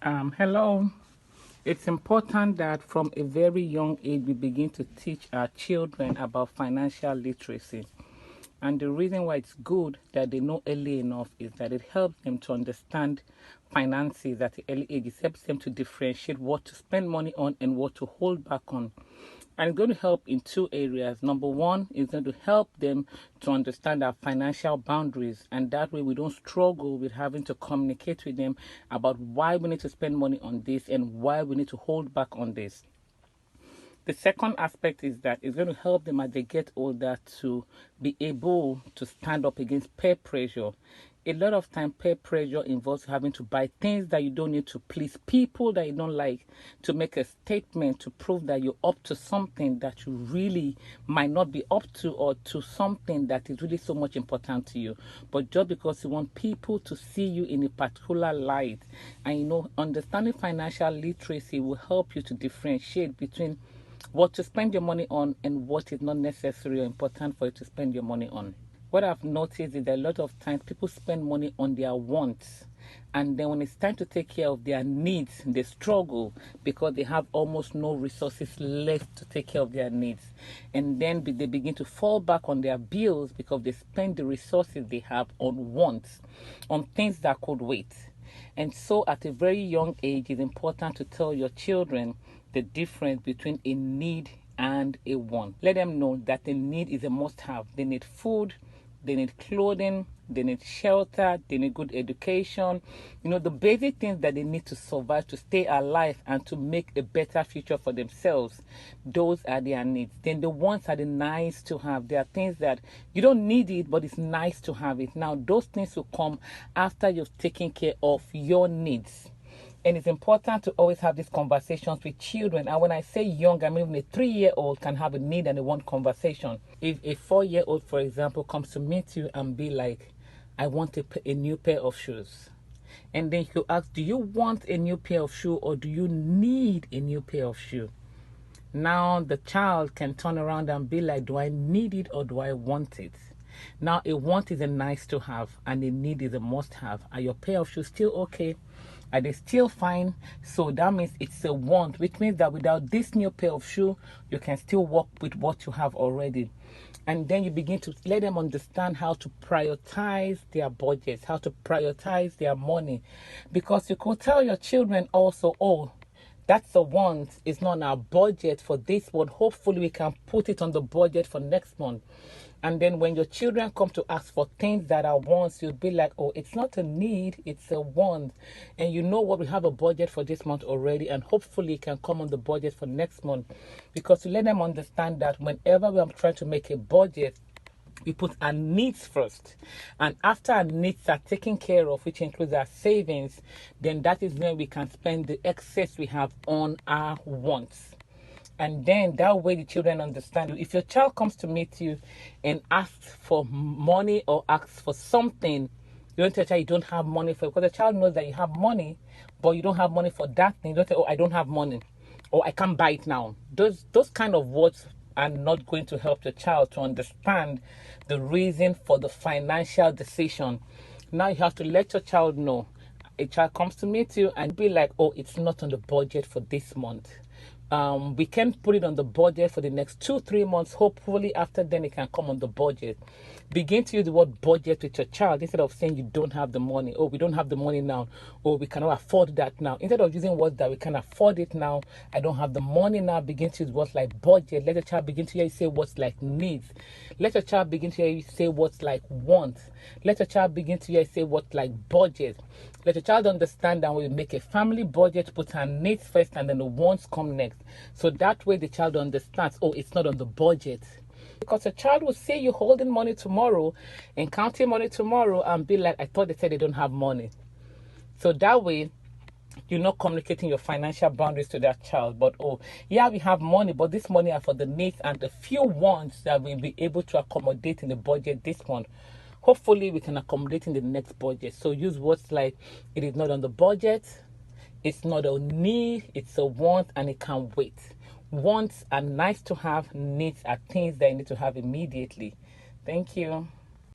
Hello. It's important that from a very young age we begin to teach our children about financial literacy. And the reason why it's good that they know early enough is that it helps them to understand finances at the early age. It helps them to differentiate what to spend money on and what to hold back on. And it's going to help in two areas. Number one is going to help them to understand our financial boundaries, and that way we don't struggle with having to communicate with them about why we need to spend money on this and why we need to hold back on this. The second aspect is that it's going to help them as they get older to be able to stand up against peer pressure. A lot of time peer pressure involves having to buy things that you don't need to please people that you don't like, to make a statement to prove that you're up to something that you really might not be up to, or to something that is really so much important to you. But just because you want people to see you in a particular light, and understanding financial literacy will help you to differentiate between what to spend your money on and what is not necessary or important for you to spend your money on. What I've noticed is that a lot of times people spend money on their wants, and then when it's time to take care of their needs, they struggle because they have almost no resources left to take care of their needs. And then they begin to fall back on their bills because they spend the resources they have on wants, on things that could wait. And so at a very young age, it's important to tell your children the difference between a need and a want. Let them know that a need is a must-have. They need food, they need clothing, they need shelter, they need good education. The basic things that they need to survive, to stay alive, and to make a better future for themselves. Those are their needs. Then the wants are the nice to have. They are things that you don't need it, but it's nice to have it. Now, those things will come after you've taken care of your needs. And it's important to always have these conversations with children. And when I say young, I mean even a 3-year-old can have a need and a want conversation. If a 4-year-old, for example, comes to meet you and be like, I want a new pair of shoes. And then you ask, do you want a new pair of shoes or do you need a new pair of shoes? Now the child can turn around and be like, do I need it or do I want it? Now a want is a nice to have and a need is a must have. Are your pair of shoes still okay? Are they still fine? So that means it's a want, which means that without this new pair of shoe, you can still work with what you have already. And then you begin to let them understand how to prioritize their budgets, how to prioritize their money. Because you could tell your children also, oh, that's a want, it's not on our budget for this one. Hopefully we can put it on the budget for next month. And then when your children come to ask for things that are wants, you'll be like, oh, it's not a need, it's a want. And you know what, we have a budget for this month already, and hopefully it can come on the budget for next month. Because you let them understand that whenever we are trying to make a budget, we put our needs first. And after our needs are taken care of, which includes our savings, then that is when we can spend the excess we have on our wants. And then that way the children understand. If your child comes to meet you and asks for money or asks for something, you don't tell the child you don't have money for it, because the child knows that you have money, but you don't have money for that thing. You don't say, oh, I don't have money, or I can't buy it now. Those kind of words are not going to help the child to understand the reason for the financial decision. Now you have to let your child know. A child comes to meet you and be like, oh, it's not on the budget for this month. We can put it on the budget for the next 2-3 months. Hopefully after then it can come on the budget. Begin to use the word budget with your child instead of saying you don't have the money. Oh, we don't have the money now. Oh, we cannot afford that now. Instead of using words that we can afford it now, I don't have the money now, begin to use words like budget. Let the child begin to hear you say what's like needs. Let your child begin to hear you say what's like wants. Let your child begin to hear you say what's like budget. Let your child understand that we make a family budget, put our needs first, and then the wants come next. So that way the child understands, oh, it's not on the budget. Because a child will see you holding money tomorrow and counting money tomorrow and be like, I thought they said they don't have money. So that way, you're not communicating your financial boundaries to that child. But, oh, yeah, we have money, but this money are for the needs and the few wants that we'll be able to accommodate in the budget this month. Hopefully, we can accommodate in the next budget. So use words like, it is not on the budget, it's not a need, it's a want, and it can wait. Wants are nice to have, needs are things that you need to have immediately. Thank you.